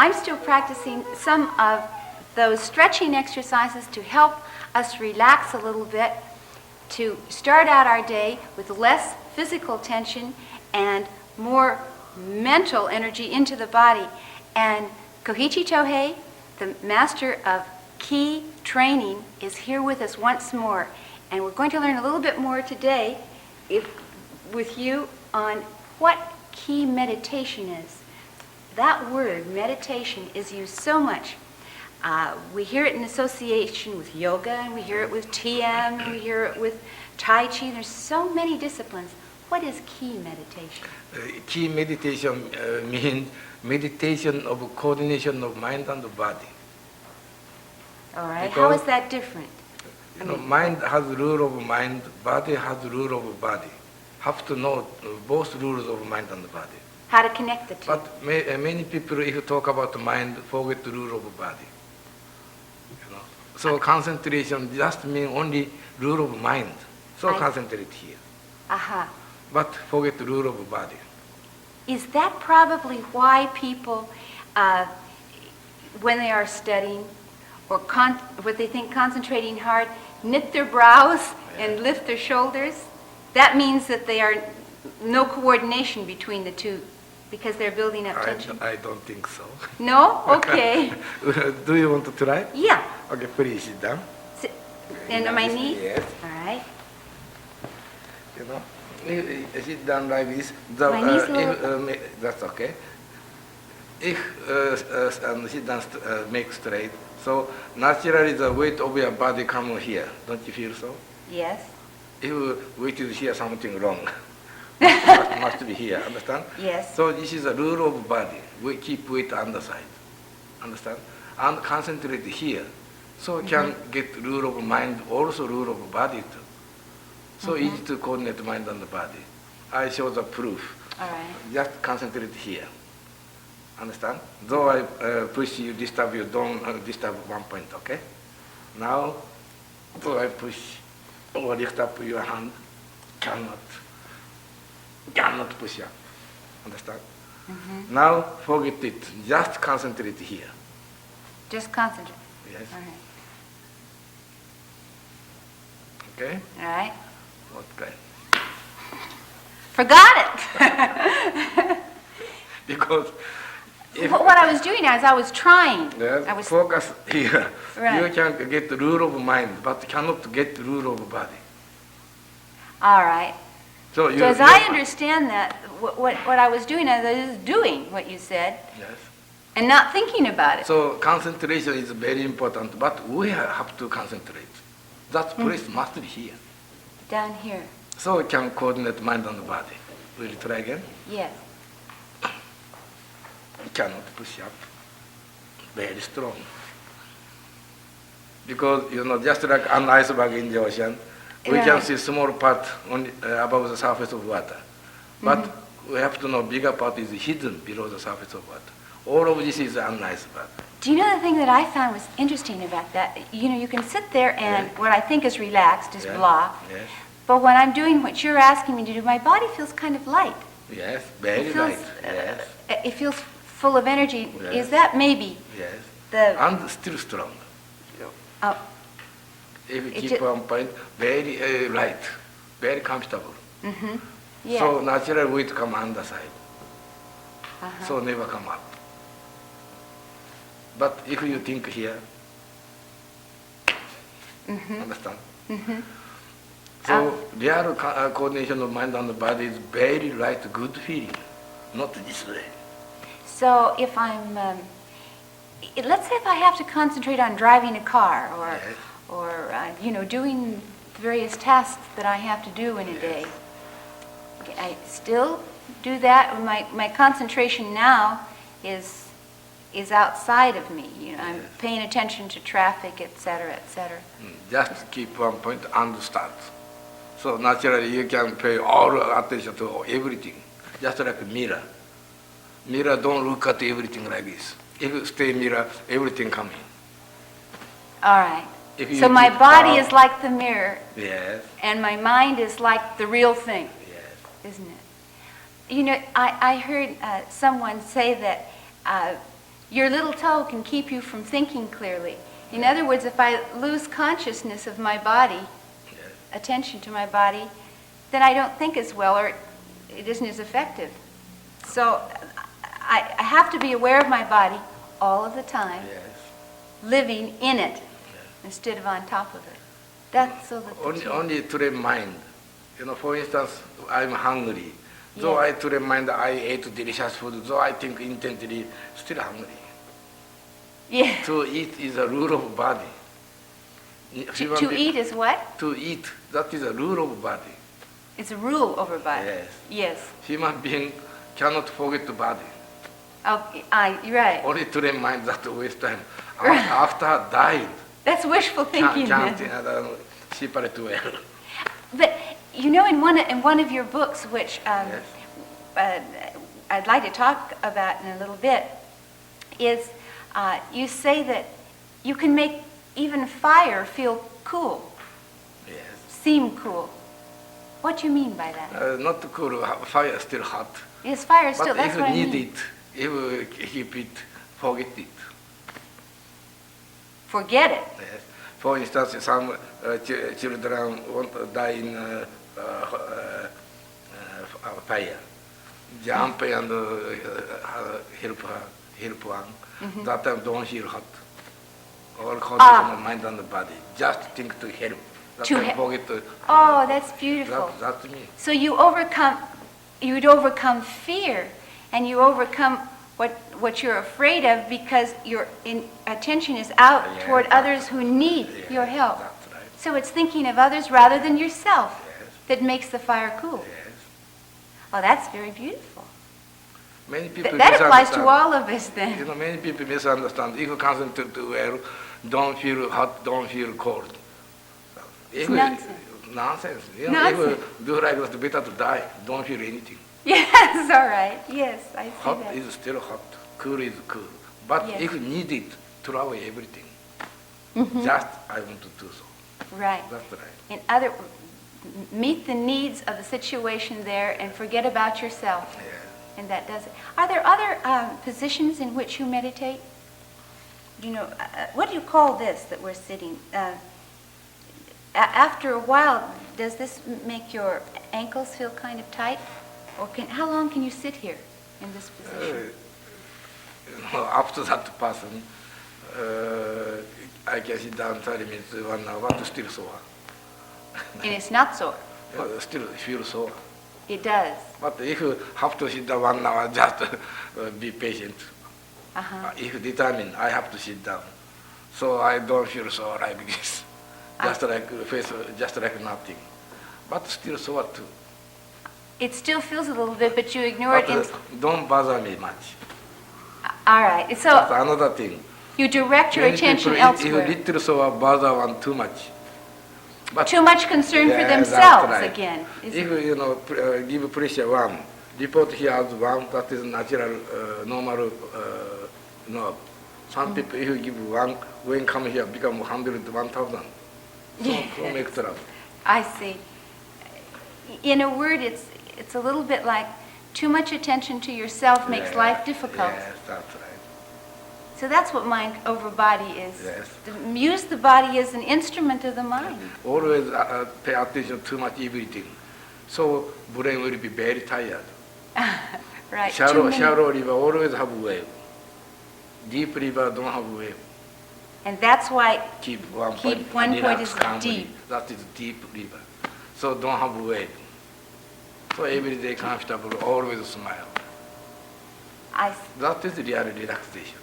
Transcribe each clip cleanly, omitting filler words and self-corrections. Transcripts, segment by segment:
I'm still practicing some of those stretching exercises to help us relax a little bit, to start out our day with less physical tension and more mental energy into the body. And Koichi Tohei, the master of Ki training, is here with us once more. And we're going to learn a little bit more today with you on what Ki meditation is. That word, meditation, is used so much. We hear it in association with yoga, and we hear it with TM, and we hear it with Tai Chi. There's so many disciplines. What is Ki meditation? Ki meditation means meditation of coordination of mind and body. All right. How is that different? Mind has rule of mind, body has rule of body. Have to know both rules of mind and body. How to connect the two. But many people, if you talk about mind, forget the rule of body. So concentration just means only rule of mind. So concentrate here. Aha. But forget the rule of body. Is that probably why people, when they are studying, or what they think concentrating hard, knit their brows and lift their shoulders? That means that they are no coordination between the two, because they're building up tension. I don't think so. No? Okay. Do you want to try? Yeah. Okay, please sit down. And on my knees? Yes. All right. Sit down like this. My knees That's okay. If sit down, make straight. So naturally the weight of your body comes here. Don't you feel so? Yes. If weight is here, something wrong. must be here, understand? Yes. So this is a rule of body. We keep weight underside, understand? And concentrate here. So can get rule of mind, also rule of body too. So easy to coordinate mind and the body. I show the proof. All right. Just concentrate here. Understand? Though I push you, disturb you, don't disturb one point, okay? Now, though I push or lift up your hand, cannot push up. Understand? Now, forget it. Just concentrate here. Just concentrate. Yes. All right. Okay? All right. Okay. Forgot it. Because what I was doing is I was trying. yes, I was focus here. Right. You can get the rule of mind, but cannot get the rule of body. All right. So as I understand that, what I was doing is doing what you said. Yes. And not thinking about it. So concentration is very important, but we have to concentrate. That place must be here. Down here. So we can coordinate mind and body. Will you try again? Yes. You cannot push up. Very strong. Because, just like an iceberg in the ocean, we can see small part on, above the surface of water. But we have to know bigger part is hidden below the surface of water. All of this is an iceberg. Do you know the thing that I found was interesting about that? You can sit there and what I think is relaxed is blah. Yes. But when I'm doing what you're asking me to do, my body feels kind of light. Yes, very light. Yes. It feels full of energy. Yes. Is that maybe Yes. And still strong. Oh, If you keep on point, very light, very comfortable. yes. So natural weight come underside. So never come up. But if you think here, understand? So real coordination of mind and body is very light, good feeling, not this way. So if I'm, let's say if I have to concentrate on driving a car or doing various tasks that I have to do in a day, I still do that. My concentration now is outside of me. I'm paying attention to traffic, etc., etc. Just keep one point and start. So naturally you can pay all attention to everything, just like a mirror. Mirror don't look at everything like this. If you stay mirror, everything come in. All right. So my body is like the mirror. Yes. And my mind is like the real thing. Yes. Isn't it? I heard someone say that your little toe can keep you from thinking clearly. In other words, if I lose consciousness of my body, Yes. attention to my body, then I don't think as well, or it isn't as effective. So I have to be aware of my body all of the time, Yes. living in it Yes. instead of on top of it. That's so that the two- Only train mind. For instance, I'm hungry. Though Yes. I train mind, I ate delicious food. Though I think intently, still hungry. Yeah. To eat is a rule of body. To eat is what? To eat, that is a rule of body. It's a rule over body. Yes. Yes. Human being cannot forget the body. Okay, you're right. Only train mind that waste time. Right. After died, That's wishful thinking. can't then. separate well. But in one of your books, which Yes. I'd like to talk about in a little bit, is you say that you can make even fire feel cool, Yes. seem cool. What do you mean by that? Not cool, fire still hot. Is fire still? But That's if what you I need mean. it, if you keep it, forget it. Forget it. Yes. For instance, some children want to die in fire. Jump and help one. That time don't feel hot. All condition of mind and the body. Just think to help. That To time he- forget to. Oh, that's beautiful. That's me. So you'd overcome fear, and you overcome what you're afraid of because your attention is out Yeah, toward that's- others who need Yeah, your help. That's right. So it's thinking of others rather than yourself Yes. that makes the fire cool. Yes. Oh, that's very beautiful. Many people That applies to misunderstand. all of us then. Many people misunderstand. If you concentrate well, don't feel hot, don't feel cold. It's nonsense. Nonsense. Nonsense. If you do like that, better to die. Don't feel anything. Yes, all right. Yes, I see Hot that. is still hot. Cool is cool. But Yes. if you need it, throw away everything. Mhm. Just I want to do so. Right. That's right. Meet the needs of the situation there and forget about yourself. Yeah. And that does it. Are there other positions in which you meditate? What do you call this that we're sitting? After a while, does this make your ankles feel kind of tight? Or how long can you sit here in this position? After that person, I can sit down 30 minutes, 1 hour, but still sore. And it's not sore. Still feel sore. It does. But if you have to sit down 1 hour, just be patient. Uh-huh. If you determine, I have to sit down. So I don't feel sore like this. Just like nothing. But still sore too. It still feels a little bit, but you ignore But it. don't bother me much. All right. That's So another thing. you direct your Many attention people, elsewhere. If little sore bother one too much. But Too much concern for Yeah, themselves that's right. again. If give pressure 1, report here as 1, that is natural, normal nerve. Some people, if you give 1, when come here, become 100, 1,000. So make trouble. I see. In a word, it's a little bit like too much attention to yourself makes Yeah, life difficult. Yes, that's right. So that's what mind over body is. Yes. To use the body as an instrument of the mind. Always pay attention too much everything. So brain will be very tired. Right. Shallow river always have wave. Deep river don't have wave. And that's why Keep one Keep point. one point relax is calmly. deep. That is deep river. So don't have wave. So every day comfortable, always smile. That is real relaxation.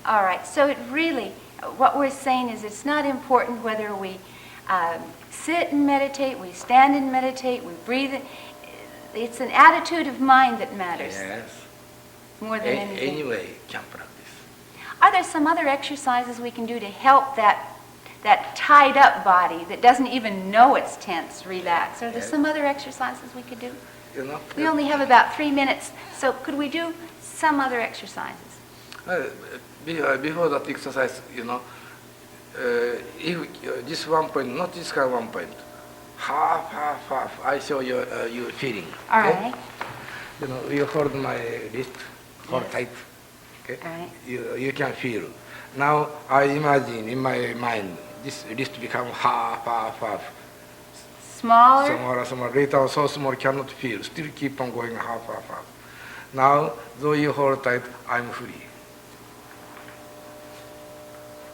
All right. So it really, what we're saying is it's not important whether we sit and meditate, we stand and meditate, we breathe. It's an attitude of mind that matters Yes. more than anything. Anyway, can practice. Are there some other exercises we can do to help that tied up body that doesn't even know it's tense relax? Are there Yes. some other exercises we could do? We Yeah. only have about 3 minutes, so could we do some other exercises? Before that exercise, if this 1 point, not this kind of 1 point, half, I show you feeling. All Okay? right. You hold my wrist, hold Yes. tight. Okay? Right. You can feel. Now I imagine in my mind this list become half, half, half. Smaller? Smaller, smaller. Later on so small cannot feel. Still keep on going half, half, half. Now, though you hold tight, I'm free.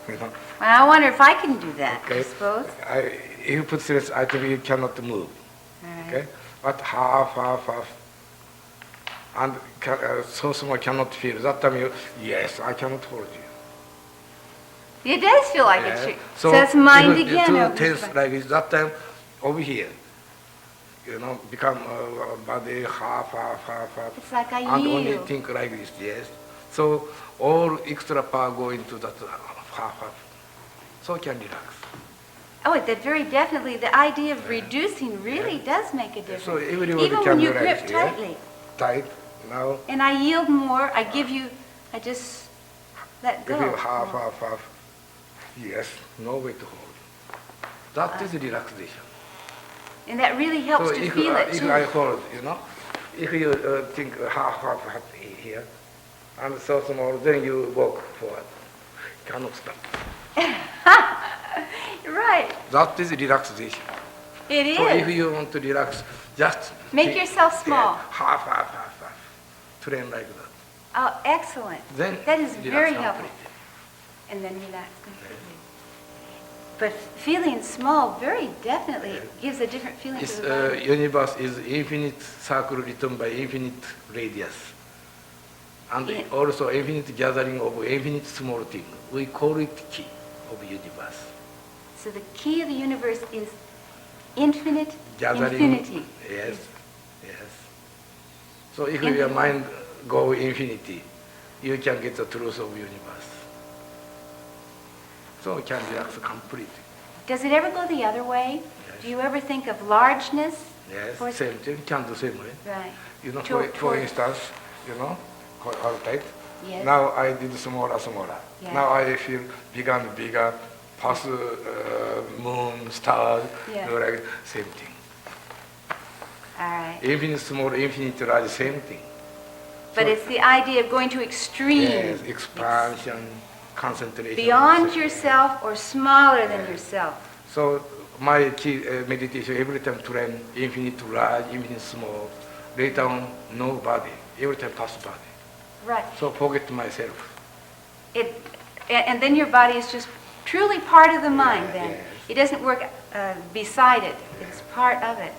You know? I wonder if I can do that, I Okay. suppose. If you put stress, I think you cannot move. All right. Okay. But half, half, half. And so small cannot feel. That time you, yes, I cannot hold you. It does feel like Yeah. it's so it's mind again. Two over tense the- like this, that time over here, become body half, half, half, half. It's like I and only yield. think like this, yes. So all extra power go into that half, half. So can relax. Oh, that very definitely. The idea of reducing really does make a difference. So everybody Even can when you relax, grip yeah? tightly. Tight, now And I yield more. I just let go. if you half, half, half, yes, no way to hold. That is relaxation. And that really helps So to if, feel it if too. I hold, if you think half, half, half here, and so small, then you walk forward. Cannot stop. Right. That is relaxation. It is. So if you want to relax, just Make yourself small. half, half, half, half. Train like that. Oh, excellent. Then That is relax very completely. helpful. And then relax completely. But feeling small very definitely gives a different feeling This to the body. universe is infinite circle written by infinite radius. And Yeah. also infinite gathering of infinite small thing. We call it key of universe. So the key of the universe is infinite Gathering. infinity. Yes, yes. So if Infinite. your mind go infinity, you can get the truth of universe. So you can relax completely. Does it ever go the other way? Yes. Do you ever think of largeness? Yes, Or- same thing, can do same way. Right. For Toward- instance, all right. Yes. Now I did smaller, smaller. Yes. Now I feel bigger and bigger, past moon, stars, Yes. like same thing. All right. Infinite small, infinite large, same thing. But So- it's the idea of going to extreme. Yes, expansion, concentration. Beyond yourself or smaller than yourself. So my key meditation every time train infinite large, infinite small. Later on, no body. Every time past body. Right. So forget myself. And then your body is just truly part of the mind Yeah, then. yes. It doesn't work beside it. It's part of it.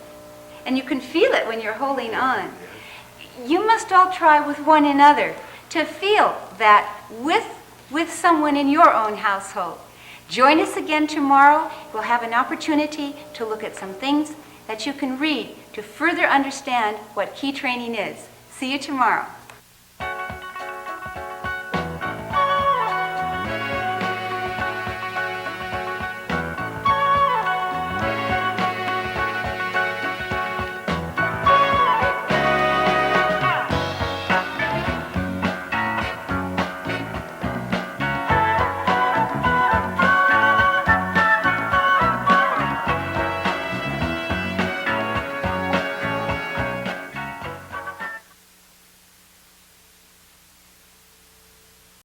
And you can feel it when you're holding on. You must all try with one another to feel that with someone in your own household. Join us again tomorrow. We'll have an opportunity to look at some things that you can read to further understand what key training is. See you tomorrow.